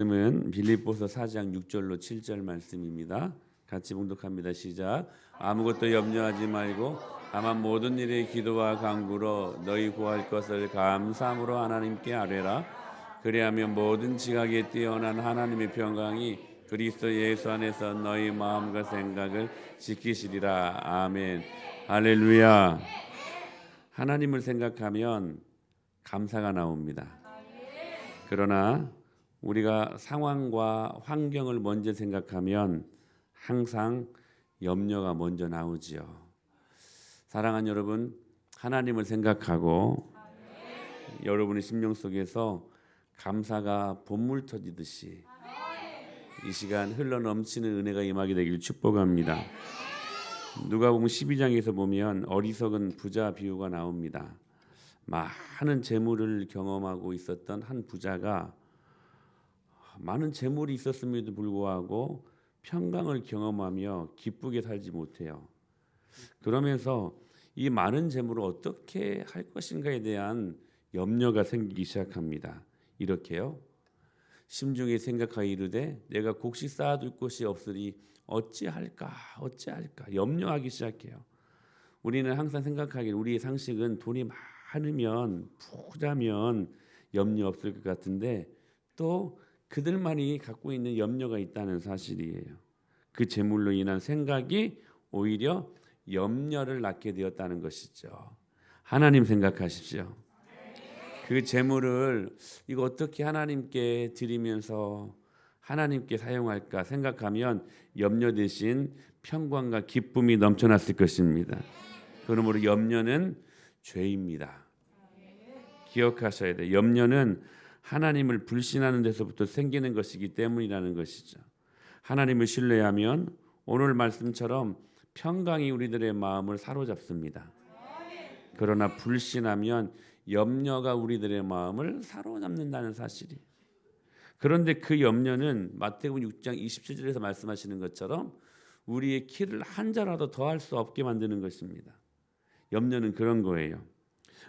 말씀은 빌립보서 4장 6절로 7절 말씀입니다. 같이 봉독합니다. 시작. 아무것도 염려하지 말고 다만 모든 일에 기도와 간구로 너희 구할 것을 감사함으로 하나님께 아뢰라. 그리하면 모든 지각에 뛰어난 하나님의 평강이 그리스도 예수 안에서 너희 마음과 생각을 지키시리라. 아멘. 할렐루야. 하나님을 생각하면 감사가 나옵니다. 그러나 우리가 상황과 환경을 먼저 생각하면 항상 염려가 먼저 나오지요. 사랑하는 여러분, 하나님을 생각하고 여러분의 심령 속에서 감사가 본물 터지듯이 이 시간 흘러 넘치는 은혜가 임하게 되길 축복합니다. 누가복음 12장에서 보면 어리석은 부자 비유가 나옵니다. 많은 재물을 경험하고 있었던 한 부자가 많은 재물이 있었음에도 불구하고 평강을 경험하며 기쁘게 살지 못해요. 그러면서 이 많은 재물을 어떻게 할 것인가에 대한 염려가 생기기 시작합니다. 이렇게요. 심중에 생각하여 이르되 내가 곡식 쌓아둘 곳이 없으리 어찌할까 염려하기 시작해요. 우리는 항상 생각하기를 우리의 상식은 돈이 많으면 부자면 염려 없을 것 같은데 또 그들만이 갖고 있는 염려가 있다는 사실이에요. 그 재물로 인한 생각이 오히려 염려를 낳게 되었다는 것이죠. 하나님 생각하십시오. 그 재물을 이거 어떻게 하나님께 드리면서 하나님께 사용할까 생각하면 염려 대신 평강과 기쁨이 넘쳐났을 것입니다. 그러므로 염려는 죄입니다. 기억하셔야 돼요. 염려는 하나님을 불신하는 데서부터 생기는 것이기 때문이라는 것이죠. 하나님을 신뢰하면 오늘 말씀처럼 평강이 우리들의 마음을 사로잡습니다. 그러나 불신하면 염려가 우리들의 마음을 사로잡는다는 사실이. 그런데 그 염려는 마태복음 6장 27절에서 말씀하시는 것처럼 우리의 키를 한 자라도 더할 수 없게 만드는 것입니다. 염려는 그런 거예요.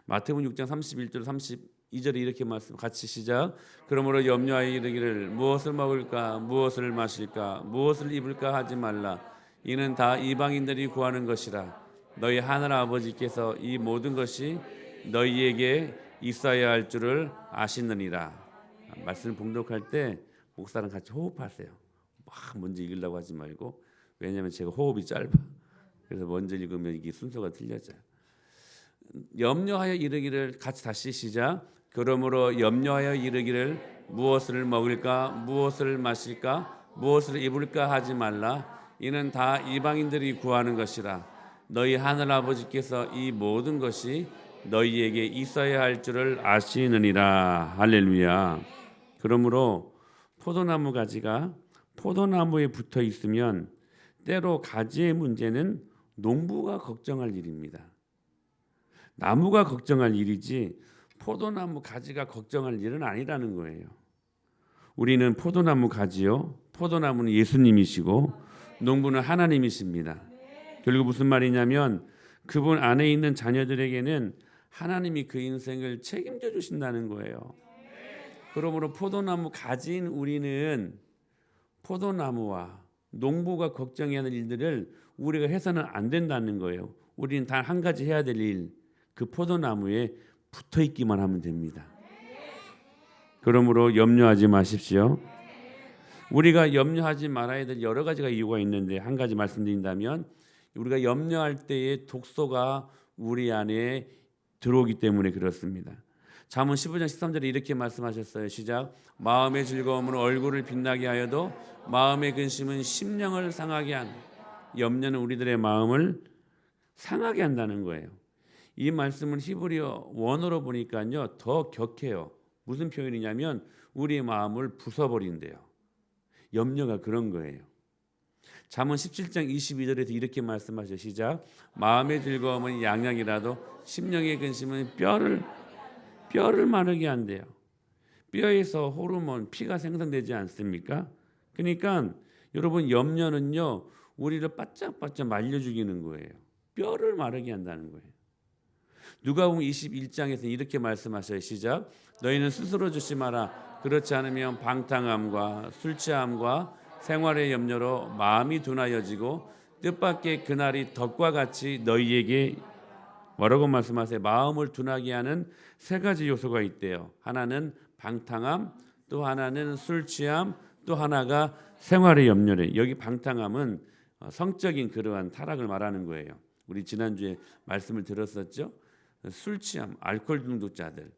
마태복음 6장 31절 32절에 이렇게 말씀 같이 시작. 그러므로 염려하여 이르기를 무엇을 먹을까 무엇을 마실까 무엇을 입을까 하지 말라. 이는 다 이방인들이 구하는 것이라. 너희 하늘 아버지께서 이 모든 것이 너희에게 있어야 할 줄을 아시느니라. 말씀을 봉독할 때 목사랑 같이 호흡하세요. 막 먼저 읽으려고 하지 말고, 왜냐하면 제가 호흡이 짧아. 그래서 먼저 읽으면 이게 순서가 틀려져요. 염려하여 이르기를 같이 다시 시작. 그러므로 염려하여 이르기를 무엇을 먹을까 무엇을 마실까 무엇을 입을까 하지 말라. 이는 다 이방인들이 구하는 것이라. 너희 하늘 아버지께서 이 모든 것이 너희에게 있어야 할 줄을 아시느니라. 할렐루야. 그러므로 포도나무 가지가 포도나무에 붙어 있으면 때로 가지의 문제는 농부가 걱정할 일입니다. 나무가 걱정할 일이지 포도나무 가지가 걱정할 일은 아니라는 거예요. 우리는 포도나무 가지요. 포도나무는 예수님이시고 농부는 하나님이십니다. 결국 무슨 말이냐면 그분 안에 있는 자녀들에게는 하나님이 그 인생을 책임져 주신다는 거예요. 그러므로 포도나무 가지인 우리는 포도나무와 농부가 걱정해야 하는 일들을 우리가 해서는 안 된다는 거예요. 우리는 단 한 가지 해야 될 일, 그 포도나무에 붙어 있기만 하면 됩니다. 그러므로 염려하지 마십시오. 우리가 염려하지 말아야 될 여러 가지가 이유가 있는데 한 가지 말씀드린다면 우리가 염려할 때의 독소가 우리 안에 들어오기 때문에 그렇습니다. 잠언 15장 13절에 이렇게 말씀하셨어요. 시작. 마음의 즐거움은 얼굴을 빛나게 하여도 마음의 근심은 심령을 상하게 하는. 염려는 우리들의 마음을 상하게 한다는 거예요. 이 말씀을 히브리어 원어로 보니까요 더 격해요. 무슨 표현이냐면 우리의 마음을 부숴버린대요. 염려가 그런 거예요. 잠언 17장 22절에서 이렇게 말씀하셔. 시작. 마음의 즐거움은 양양이라도 심령의 근심은 뼈를 마르게 한대요. 뼈에서 호르몬, 피가 생성되지 않습니까? 그러니까 여러분 염려는요 우리를 바짝바짝 말려 죽이는 거예요. 뼈를 마르게 한다는 거예요. 누가복음 21장에서 이렇게 말씀하셔요. 시작. 너희는 스스로 조심하라. 그렇지 않으면 방탕함과 술 취함과 생활의 염려로 마음이 둔하여지고 뜻밖의 그날이 덕과 같이 너희에게 뭐라고 말씀하세요? 마음을 둔하게 하는 세 가지 요소가 있대요. 하나는 방탕함, 또 하나는 술 취함, 또 하나가 생활의 염려래. 여기 방탕함은 성적인 그러한 타락을 말하는 거예요. 우리 지난주에 말씀을 들었었죠. 술 취함, 알코올 중독자들.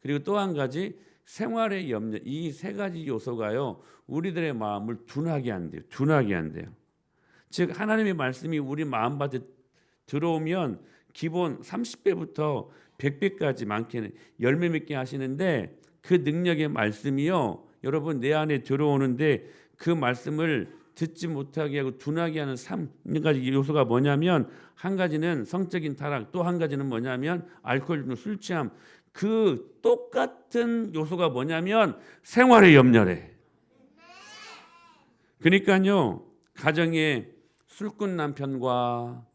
그리고 또 한 가지 생활의 염려. 이 세 가지 요소가요. 우리들의 마음을 둔하게 한대요. 둔하게 한대요. 즉 하나님의 말씀이 우리 마음밭에 들어오면 기본 30배부터 100배까지 많게는 열매 맺게 하시는데 그 능력의 말씀이요. 여러분 내 안에 들어오는데 그 말씀을 듣지 못하게 하고 둔하게 하는 3가지 요소가 뭐냐면 한 가지는 성적인 타락, 또 한 가지는 뭐냐면 알코올, 술 취함. 그 똑같은 요소가 뭐냐면 생활의 염려래. 그러니까요. 가정에 술꾼 남편과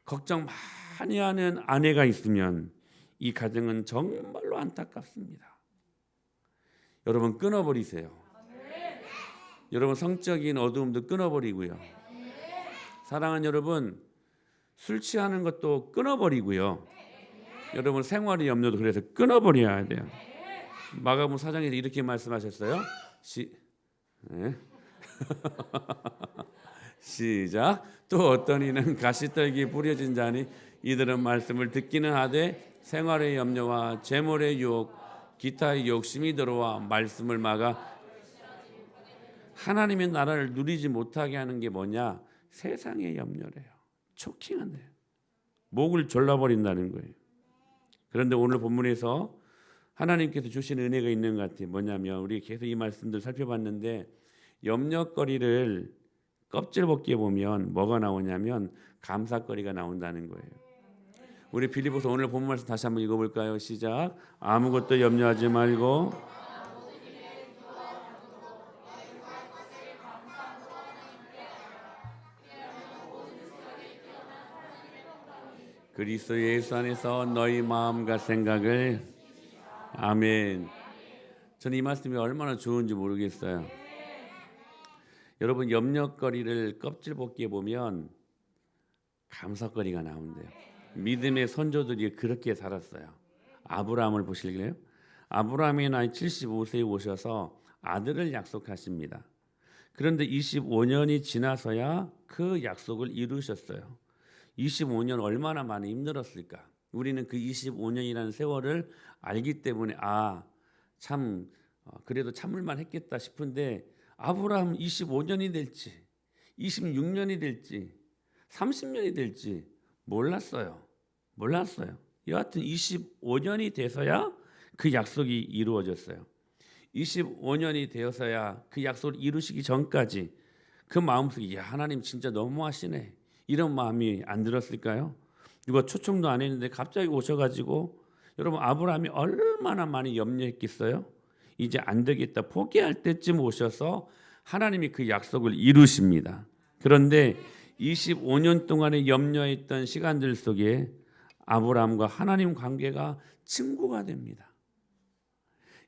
걱정 많이 하는 아내가 있으면 이 가정은 정말로 안타깝습니다. 여러분 끊어버리세요. 여러분 성적인 어두움도 끊어버리고요. 사랑하는 여러분 술 취하는 것도 끊어버리고요. 여러분 생활의 염려도 그래서 끊어버려야 돼요. 마가복음 4장에서 이렇게 말씀하셨어요. 네. 시작. 또 어떤 이는 가시떨기에 뿌려진 자니 이들은 말씀을 듣기는 하되 생활의 염려와 재물의 유혹 기타의 욕심이 들어와 말씀을 막아 하나님의 나라를 누리지 못하게 하는 게 뭐냐? 세상의 염려래요. 초킹한대요. 목을 졸라버린다는 거예요. 그런데 오늘 본문에서 하나님께서 주신 은혜가 있는 것 같아요. 뭐냐면 우리 계속 이 말씀들 살펴봤는데 염려거리를 껍질 벗기에 보면 뭐가 나오냐면 감사거리가 나온다는 거예요. 우리 빌립보서 오늘 본문 말씀 다시 한번 읽어볼까요? 시작. 아무것도 염려하지 말고 그리스도 예수 안에서 너희 마음과 생각을 아멘. 저는 이 말씀이 얼마나 좋은지 모르겠어요. 여러분 염려거리를 껍질 벗기에 보면 감사거리가 나온대요. 믿음의 선조들이 그렇게 살았어요. 아브라함을 보실래요? 아브라함이 나이 75세에 오셔서 아들을 약속하십니다. 그런데 25년이 지나서야 그 약속을 이루셨어요. 25년 얼마나 많이 힘들었을까? 우리는 그 25년이라는 세월을 알기 때문에 참 그래도 참을만 했겠다 싶은데 아브라함 25년이 될지 26년이 될지 30년이 될지 몰랐어요. 여하튼 25년이 돼서야 그 약속이 이루어졌어요. 25년이 되어서야 그 약속을 이루시기 전까지 그 마음속에 하나님 진짜 너무하시네 이런 마음이 안 들었을까요? 누가 초청도 안 했는데 갑자기 오셔가지고 여러분 아브라함이 얼마나 많이 염려했겠어요? 이제 안 되겠다 포기할 때쯤 오셔서 하나님이 그 약속을 이루십니다. 그런데 25년 동안에 염려했던 시간들 속에 아브라함과 하나님 관계가 증거가 됩니다.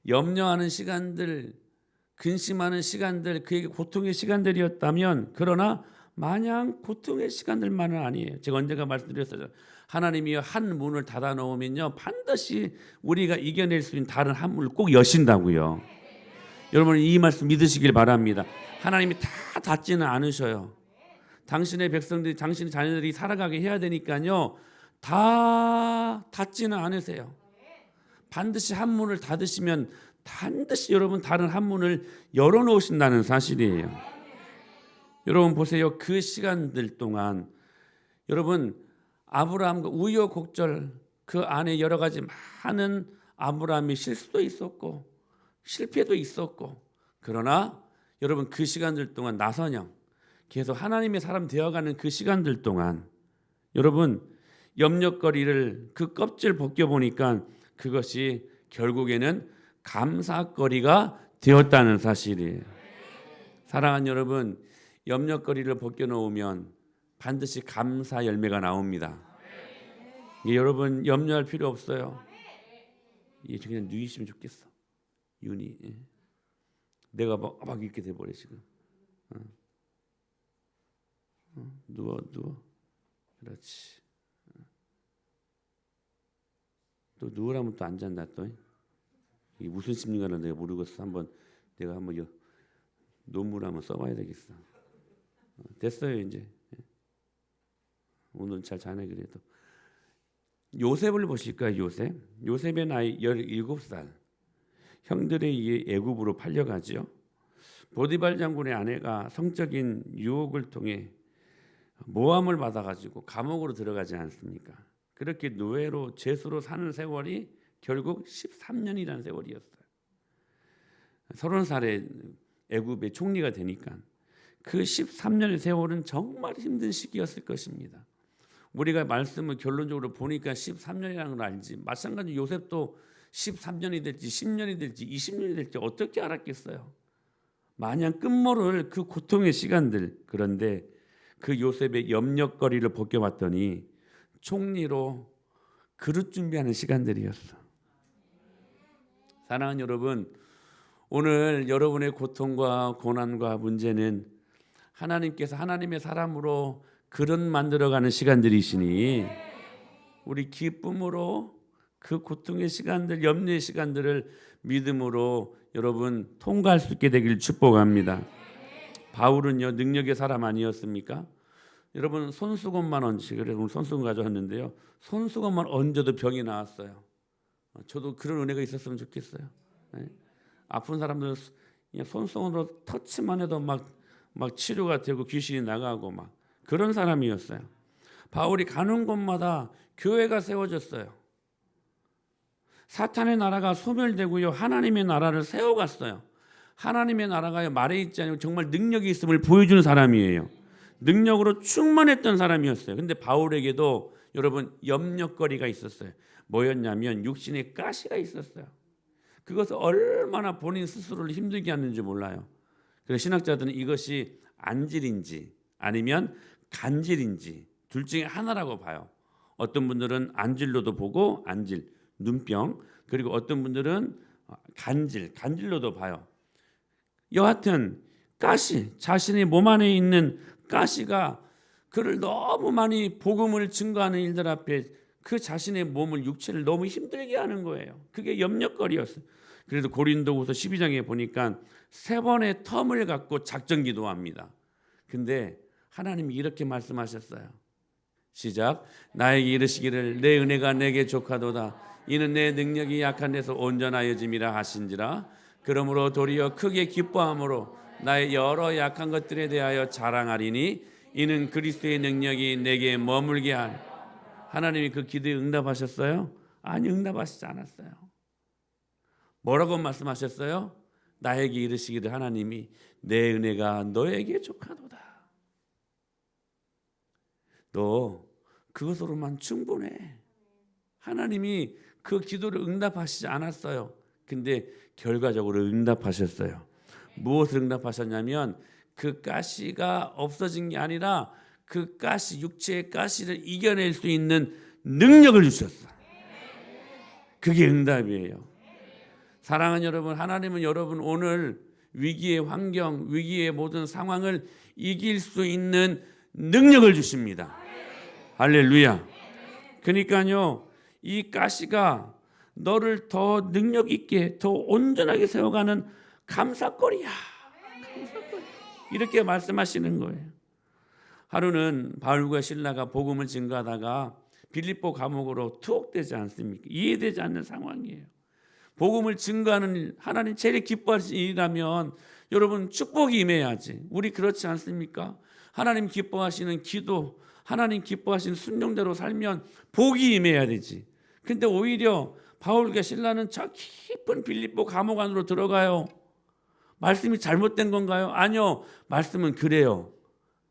염려하는 시간들, 근심하는 시간들, 그에게 고통의 시간들이었다면 그러나 마냥 고통의 시간들만은 아니에요. 제가 언젠가 말씀드렸어요. 하나님이 한 문을 닫아 놓으면요 반드시 우리가 이겨낼 수 있는 다른 한 문을 꼭 여신다고요. 여러분 이 말씀 믿으시길 바랍니다. 하나님이 다 닫지는 않으셔요. 당신의 백성들이 당신의 자녀들이 살아가게 해야 되니까요 다 닫지는 않으세요. 반드시 한 문을 닫으시면 반드시 여러분 다른 한 문을 열어놓으신다는 사실이에요. 여러분 보세요. 그 시간들 동안 여러분 아브라함과 우여곡절 그 안에 여러 가지 많은 아브라함의 실수도 있었고 실패도 있었고 그러나 여러분 그 시간들 동안 나선형 계속 하나님의 사람 되어가는 그 시간들 동안 여러분 염려거리를 그 껍질 벗겨보니까 그것이 결국에는 감사거리가 되었다는 사실이에요. 사랑하는 여러분 염려거리를 벗겨놓으면 반드시 감사 열매가 나옵니다. 여러분 염려할 필요 없어요. 그냥 누이시면 좋겠어. 윤이 내가 막 이렇게 돼버려 지금. 누워. 그렇지. 또 누우라면 또 안 잔다 또. 이게 무슨 심리가는 내가 모르겠어. 내가 한번 논문 한번 써봐야 되겠어. 됐어요 이제. 오늘 잘 자네 그래도. 요셉을 보실까요? 요셉의 나이 17살. 형들에 의해 애굽으로 팔려가죠. 보디발 장군의 아내가 성적인 유혹을 통해 모함을 받아가지고 감옥으로 들어가지 않습니까? 그렇게 노예로 죄수로 사는 세월이 결국 13년이라는 세월이었어요. 30살에 애굽의 총리가 되니까 그 13년의 세월은 정말 힘든 시기였을 것입니다. 우리가 말씀을 결론적으로 보니까 13년이라는 걸 알지. 마찬가지로 요셉도 13년이 될지 10년이 될지 20년이 될지 어떻게 알았겠어요. 마냥 끝모를 그 고통의 시간들. 그런데 그 요셉의 염려거리를 벗겨봤더니 총리로 그릇 준비하는 시간들이었어. 사랑하는 여러분, 오늘 여러분의 고통과 고난과 문제는 하나님께서 하나님의 사람으로 그릇 만들어가는 시간들이시니 우리 기쁨으로 그 고통의 시간들, 염려의 시간들을 믿음으로 여러분 통과할 수 있게 되길 축복합니다. 바울은요 능력의 사람 아니었습니까? 여러분 손수건만 얹지. 그래서 오늘 손수건 가져왔는데요. 손수건만 얹어도 병이 나았어요. 저도 그런 은혜가 있었으면 좋겠어요. 네? 아픈 사람들 손수건으로 터치만 해도 막 치료가 되고 귀신이 나가고 막 그런 사람이었어요. 바울이 가는 곳마다 교회가 세워졌어요. 사탄의 나라가 소멸되고요. 하나님의 나라를 세워갔어요. 하나님의 나라가 말에 있지 않고 정말 능력이 있음을 보여주는 사람이에요. 능력으로 충만했던 사람이었어요. 근데 바울에게도 여러분 염려거리가 있었어요. 뭐였냐면 육신의 가시가 있었어요. 그것을 얼마나 본인 스스로를 힘들게 하는지 몰라요. 그래서 신학자들은 이것이 안질인지 아니면 간질인지 둘 중에 하나라고 봐요. 어떤 분들은 안질로도 보고 안질, 눈병, 그리고 어떤 분들은 간질로도 봐요. 여하튼 가시, 자신의 몸 안에 있는 가시가 그를 너무 많이 복음을 증거하는 일들 앞에 그 자신의 몸을 육체를 너무 힘들게 하는 거예요. 그게 염려거리였어요. 그래도 고린도후서 12장에 보니까 3번의 텀을 갖고 작전 기도합니다. 근데 하나님이 이렇게 말씀하셨어요. 시작. 나에게 이르시기를 내 은혜가 내게 족하도다. 이는 내 능력이 약한 데서 온전하여짐이라 하신지라. 그러므로 도리어 크게 기뻐함으로 나의 여러 약한 것들에 대하여 자랑하리니 이는 그리스도의 능력이 내게 머물게 하니. 하나님이 그 기도에 응답하셨어요? 아니, 응답하시지 않았어요. 뭐라고 말씀하셨어요? 나에게 이르시기를 하나님이 내 은혜가 너에게 족하도다. 너 그것으로만 충분해. 하나님이 그 기도를 응답하시지 않았어요. 근데 결과적으로 응답하셨어요. 무엇을 응답하셨냐면 그 가시가 없어진 게 아니라 그 가시, 육체의 가시를 이겨낼 수 있는 능력을 주셨어요. 그게 응답이에요. 사랑하는 여러분, 하나님은 여러분 오늘 위기의 환경, 위기의 모든 상황을 이길 수 있는 능력을 주십니다. 할렐루야. 그러니까요, 이 가시가 너를 더 능력 있게, 더 온전하게 세워가는 감사거리야. 이렇게 말씀하시는 거예요. 하루는 바울과 실라가 복음을 증거하다가 빌립보 감옥으로 투옥되지 않습니까? 이해되지 않는 상황이에요. 복음을 증거하는 하나님 제일 기뻐하시는 일이라면 여러분 축복이 임해야지. 우리 그렇지 않습니까? 하나님 기뻐하시는 기도, 하나님 기뻐하시는 순종대로 살면 복이 임해야 되지. 근데 오히려 바울과 실라는 저 깊은 빌립보 감옥 안으로 들어가요. 말씀이 잘못된 건가요? 아니요. 말씀은 그래요.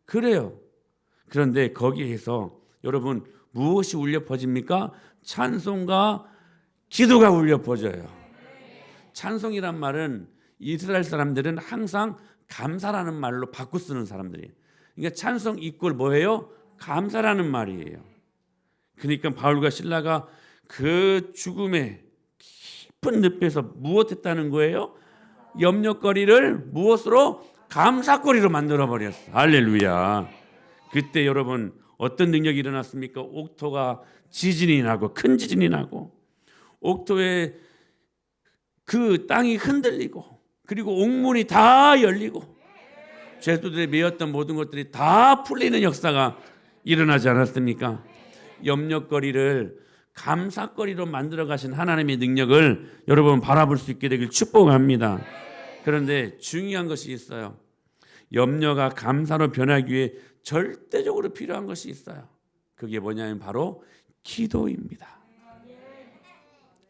그런데 거기에서 여러분 무엇이 울려 퍼집니까? 찬송과 기도가 울려 퍼져요. 찬송이란 말은 이스라엘 사람들은 항상 감사라는 말로 바꿔 쓰는 사람들이에요. 그러니까 찬송 이꼴 뭐예요? 감사라는 말이에요. 그러니까 바울과 실라가 그 죽음의 깊은 늪에서 무엇했다는 거예요? 염려거리를 무엇으로? 감사거리로 만들어버렸어. 할렐루야. 그때 여러분 어떤 능력이 일어났습니까? 옥토가 지진이 나고 큰 지진이 나고 옥토에 그 땅이 흔들리고 그리고 옥문이 다 열리고 죄수들이 메었던 모든 것들이 다 풀리는 역사가 일어나지 않았습니까? 염려거리를 감사거리로 만들어 가신 하나님의 능력을 여러분 바라볼 수 있게 되길 축복합니다. 그런데 중요한 것이 있어요. 염려가 감사로 변하기 위해 절대적으로 필요한 것이 있어요. 그게 뭐냐면 바로 기도입니다.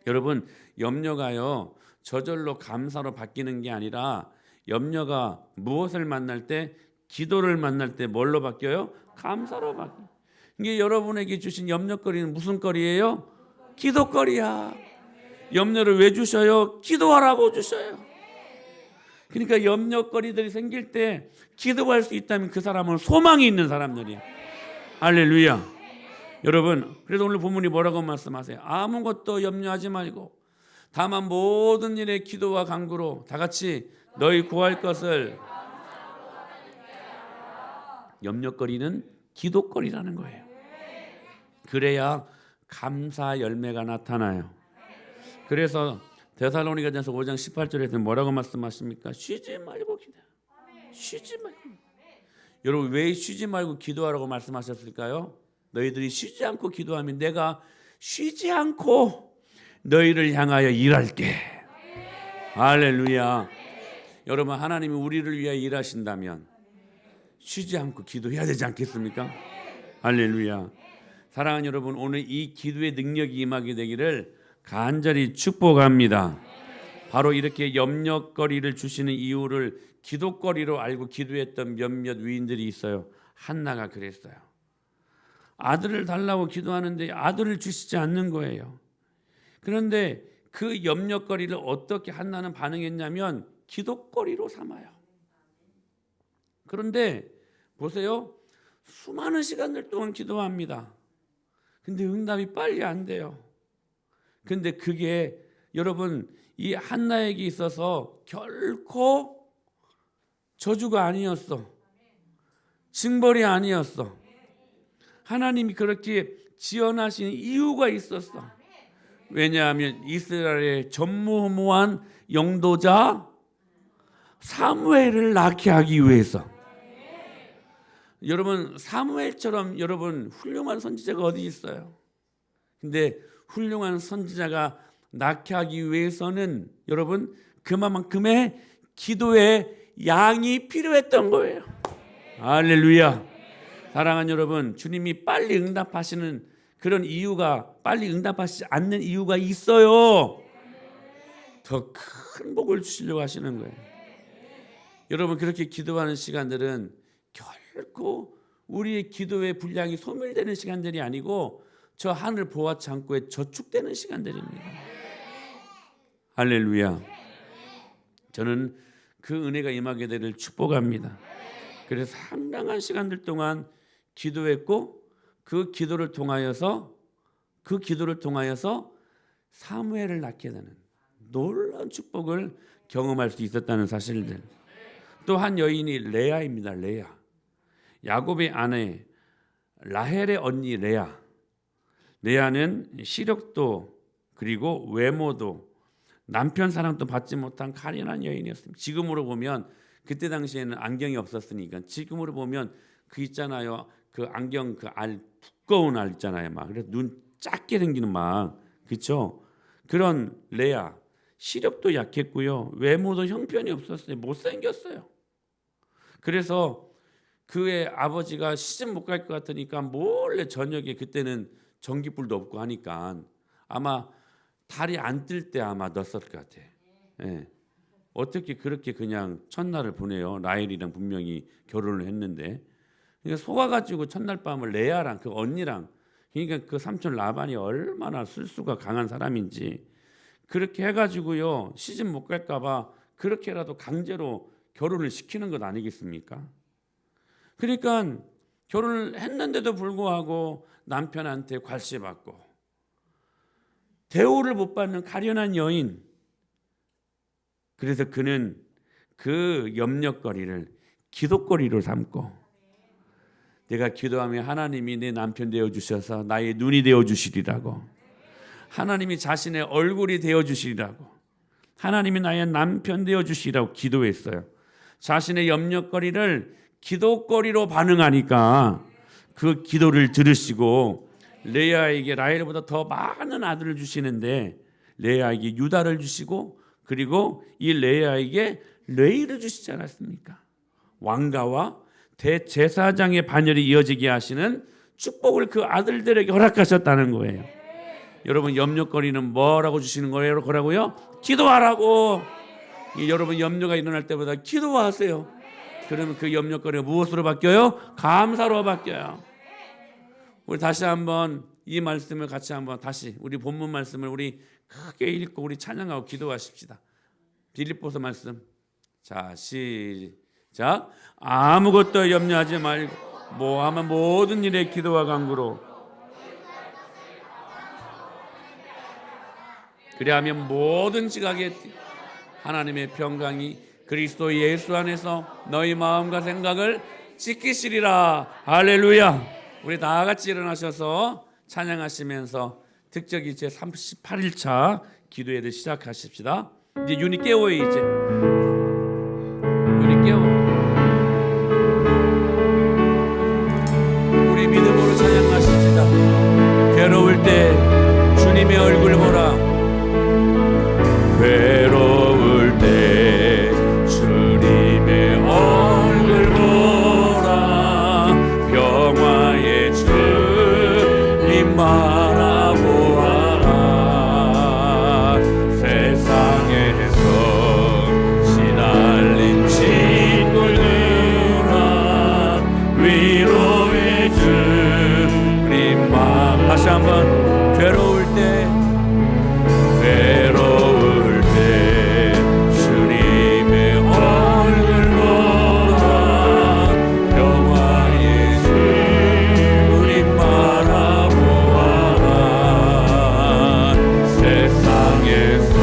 여러분 염려가요 저절로 감사로 바뀌는 게 아니라 염려가 무엇을 만날 때? 기도를 만날 때 뭘로 바뀌어요? 감사로 바뀌어요. 이게 여러분에게 주신 염려거리는 무슨 거리예요? 기도거리야. 염려를 왜 주셔요? 기도하라고 주셔요. 그러니까 염려거리들이 생길 때 기도할 수 있다면 그 사람은 소망이 있는 사람들이야. 할렐루야. 여러분 그래서 오늘 본문이 뭐라고 말씀하세요? 아무것도 염려하지 말고 다만 모든 일에 기도와 간구로 다 같이 너희 구할 것을. 염려거리는 기도거리라는 거예요. 그래야 감사 열매가 나타나요. 그래서 데살로니가전서 5장 18절에서 뭐라고 말씀하십니까? 쉬지 말고 기도. 쉬지 말고. 여러분 왜 쉬지 말고 기도하라고 말씀하셨을까요? 너희들이 쉬지 않고 기도하면 내가 쉬지 않고 너희를 향하여 일할게. 할렐루야. 여러분 하나님이 우리를 위하여 일하신다면 쉬지 않고 기도해야 되지 않겠습니까? 할렐루야. 사랑하는 여러분 오늘 이 기도의 능력이 임하게 되기를 간절히 축복합니다. 바로 이렇게 염려거리를 주시는 이유를 기도거리로 알고 기도했던 몇몇 위인들이 있어요. 한나가 그랬어요. 아들을 달라고 기도하는데 아들을 주시지 않는 거예요. 그런데 그 염려거리를 어떻게 한나는 반응했냐면 기도거리로 삼아요. 그런데 보세요. 수많은 시간들 동안 기도합니다. 근데 응답이 빨리 안 돼요. 근데 그게 여러분 이 한나에게 있어서 결코 저주가 아니었어. 징벌이 아니었어. 하나님이 그렇게 지원하신 이유가 있었어. 왜냐하면 이스라엘의 전무후무한 영도자 사무엘을 낳게 하기 위해서. 여러분 사무엘처럼 여러분 훌륭한 선지자가 어디 있어요? 근데 훌륭한 선지자가 낳게 하기 위해서는 여러분 그만큼의 기도의 양이 필요했던 거예요. 할렐루야. 사랑하는 여러분 주님이 빨리 응답하시는 그런 이유가 빨리 응답하시지 않는 이유가 있어요. 더 큰 복을 주시려고 하시는 거예요. 여러분 그렇게 기도하는 시간들은 결코 우리의 기도의 분량이 소멸되는 시간들이 아니고 저 하늘 보화 창고에 저축되는 시간들입니다. 할렐루야. 저는 그 은혜가 임하게 되기를 축복합니다. 그래서 상당한 시간들 동안 기도했고 그 기도를 통하여서 사무엘을 낳게 되는 놀라운 축복을 경험할 수 있었다는 사실들. 또 한 여인이 레아입니다. 레아. 야곱의 아내 라헬의 언니 레아. 레아는 시력도 그리고 외모도 남편 사랑도 받지 못한 가련한 여인이었습니다. 지금으로 보면 그때 당시에는 안경이 없었으니까 지금으로 보면 그 있잖아요. 그 안경 그 알 두꺼운 알 있잖아요. 막 그래서 눈 작게 생기는 막 그렇죠. 그런 레아 시력도 약했고요. 외모도 형편이 없었어요. 못생겼어요. 그래서 그의 아버지가 시집 못 갈 것 같으니까 몰래 저녁에 그때는 전기불도 없고 하니까 아마 달이 안 뜰 때 아마 넣었을 것 같아. 예. 어떻게 그렇게 그냥 첫날을 보내요? 라헬이랑 분명히 결혼을 했는데 그러니까 속아가지고 첫날 밤을 레아랑 그 언니랑 그러니까 그 삼촌 라반이 얼마나 술수가 강한 사람인지 그렇게 해가지고요 시집 못 갈까봐 그렇게라도 강제로 결혼을 시키는 것 아니겠습니까? 그러니까 결혼을 했는데도 불구하고 남편한테 괄시받고 대우를 못 받는 가련한 여인 그래서 그는 그 염려거리를 기도거리로 삼고, 내가 기도하면 하나님이 내 남편 되어주셔서 나의 눈이 되어주시리라고, 하나님이 자신의 얼굴이 되어주시리라고, 하나님이 나의 남편 되어주시리라고 기도했어요. 자신의 염려거리를 기도거리로 반응하니까 그 기도를 들으시고 레아에게 라헬보다 더 많은 아들을 주시는데 레아에게 유다를 주시고, 그리고 이 레아에게 레이를 주시지 않았습니까? 왕가와 대제사장의 반열이 이어지게 하시는 축복을 그 아들들에게 허락하셨다는 거예요. 여러분, 염려거리는 뭐라고 주시는 거라고요? 기도하라고. 여러분, 염려가 일어날 때마다 기도하세요. 그러면 그 염려거리가 무엇으로 바뀌어요? 감사로 바뀌어요. 우리 다시 한번 이 말씀을 같이 한번 다시 우리 본문 말씀을 우리 크게 읽고 우리 찬양하고 기도하십시다. 빌립보서 말씀. 자, 시작. 아무것도 염려하지 말고 모함한 모든 일에 기도와 간구로, 그리하면 모든 지각에 하나님의 평강이 그리스도 예수 안에서 너희 마음과 생각을 지키시리라. 할렐루야. 우리 다 같이 일어나셔서 찬양하시면서 특적이 제 38일차 기도회를 시작하십시다. 이제 윤이 깨워요. 이제 윤이 깨워. 우리 믿음으로 찬양하십시다. 괴로울 때 주님의 얼굴 보라. 괴로울 때 주님의 얼굴 보라. 평화의 주님 바라보아라. 세상에서 시달린 친구들아, 위로의 주님 바라보아라. 다시 한번. 괴로울 때 주님의 얼굴 보라. 평화의 주님 바라보아라. 세상에서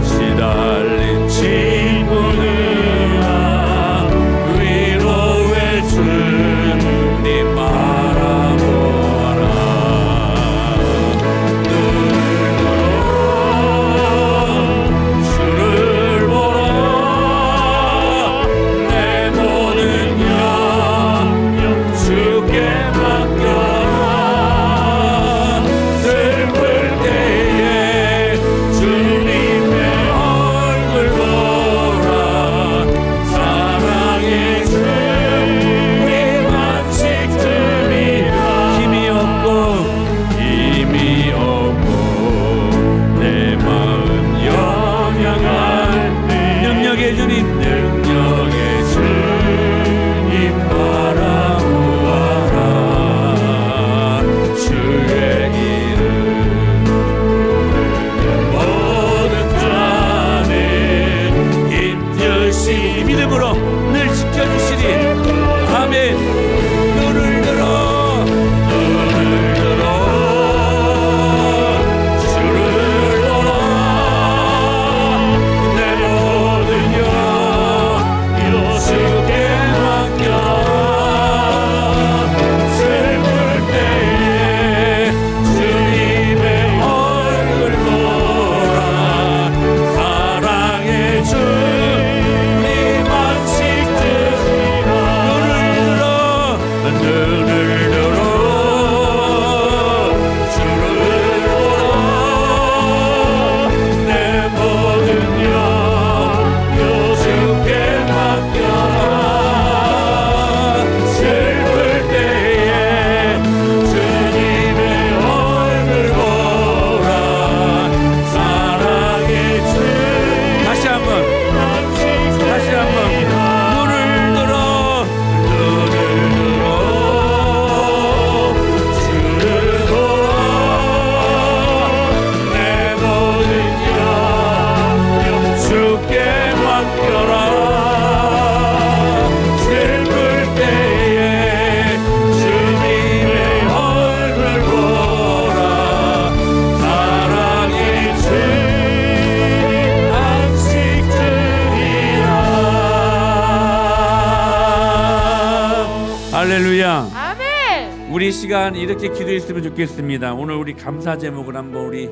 시달린 친구들아, 위로의 주님 바라보아라. 할렐루야. 아멘. 우리 시간 이렇게 기도했으면 좋겠습니다. 오늘 우리 감사 제목을 한번 우리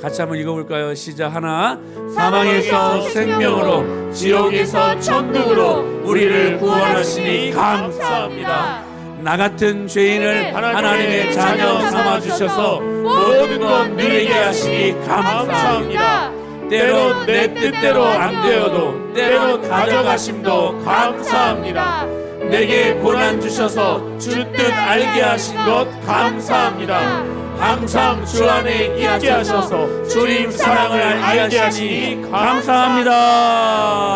같이 한번 읽어볼까요? 시작. 하나. 사망에서 생명으로, 지옥에서 천국으로 우리를 구원하시니 감사합니다. 나 같은 죄인을 하나님의 자녀 삼아주셔서 모든 것 누리게 하시니 감사합니다. 때론 내 뜻대로 안 되어도 때론 가져가심도 감사합니다. 내게 고난 주셔서 주 뜻 알게 하신 것 감사합니다. 항상 주 안에 있게 하셔서 주님 사랑을 알게 하시니 감사합니다.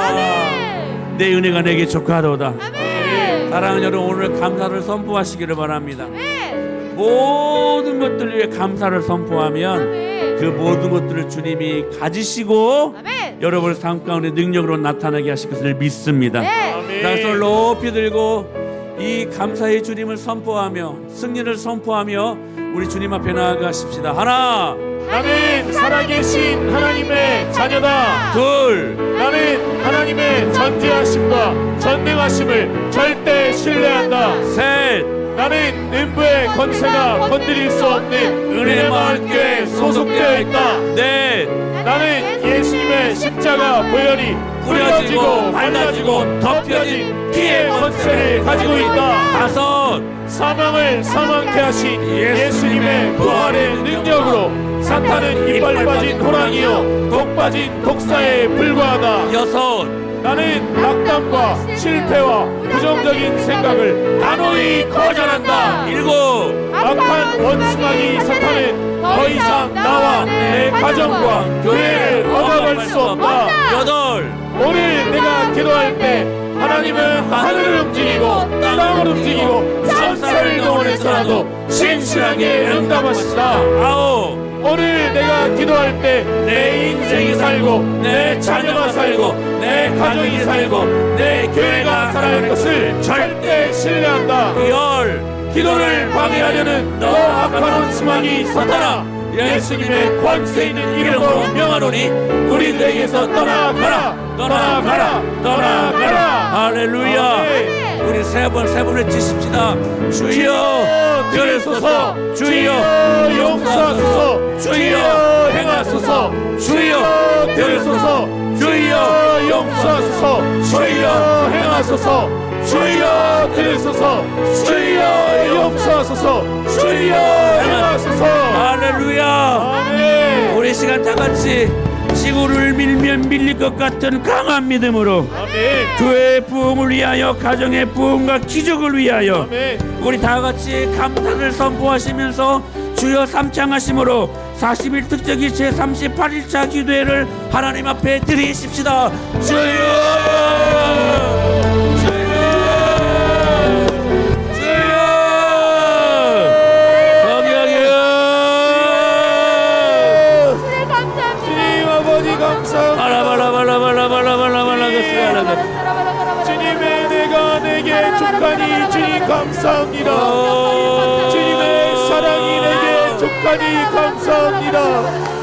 아멘. 내 은혜가 내게 족하도다. 아멘. 사랑하는 여러분, 오늘 감사를 선포하시기를 바랍니다. 아멘. 모든 것들 위해 감사를 선포하면 아멘. 그 모든 것들을 주님이 가지시고 아멘. 여러분의 삶 가운데 능력으로 나타나게 하실 것을 믿습니다. 네. 나를 높이 들고 이 감사의 주님을 선포하며 승리를 선포하며 우리 주님 앞에 나아가십시다. 하나. 나는 살아계신 하나님의 자녀다. 둘. 나는 하나님의 전지하심과 전능하심을 절대 신뢰한다. 셋. 나는 음부의 권세가 건드릴 수 없는 은혜 마을교회에 소속되어 있다. 넷. 나는 예수님의 십자가 보혈이 뿌려지고 발라지고 덮여진 피의 권세를 가지고 있다. 다섯. 사망을 사망케 하신 예수님의 부활의 능력으로 사탄은 이빨 빠진 호랑이요 독 빠진 독사에 불과하다. 여섯. 나는 낙담과 실패와 부정적인 생각을 단호히 거절한다. 일곱. 악한 원수마귀 사탄은 더 이상 나와 내 가정과 교회를 얻어갈 수 없다. 여덟. 오늘 내가 기도할 때 하나님은 하늘을 움직이고 땅을 움직이고 천사를 동원해서라도 신실하게 응답하신다. 아홉. 오늘 내가 기도할 때 내 인생이 살고 내 자녀가 살고 내 가족이 살고 내 교회가 살아갈 것을 절대 신뢰한다. 열. 기도를 방해하려는 너 악한 원수마귀 사탄아, 예수님의 권세 있는 이름으로 명하노니 우리들에게서 떠나가라 떠나가라 떠나가라. 할렐루야. 아멘. 우리 세 번 외치십시다. 주여 들으소서, 주여 용서하소서, 주여 행하소서, 주여 들으소서, 주여 용서하소서, 주여 행하소서, 주여 들으소서, 주여 용서하소서, 주여 행하소서. 할렐루야. 아멘. 우리 시간 다 같이 지구를 밀면 밀릴 것 같은 강한 믿음으로 아멘. 교회의 부흥을 위하여 가정의 부흥과 기적을 위하여 아멘. 우리 다 같이 감사를 선포하시면서 주여 삼창하심으로 40일 특적이 제38일차 기도회를 하나님 앞에 드리십시다. 주님의 은혜가 내게 족하니 주님 감사합니다. 주님의 사랑이 내게 족하니 감사합니다.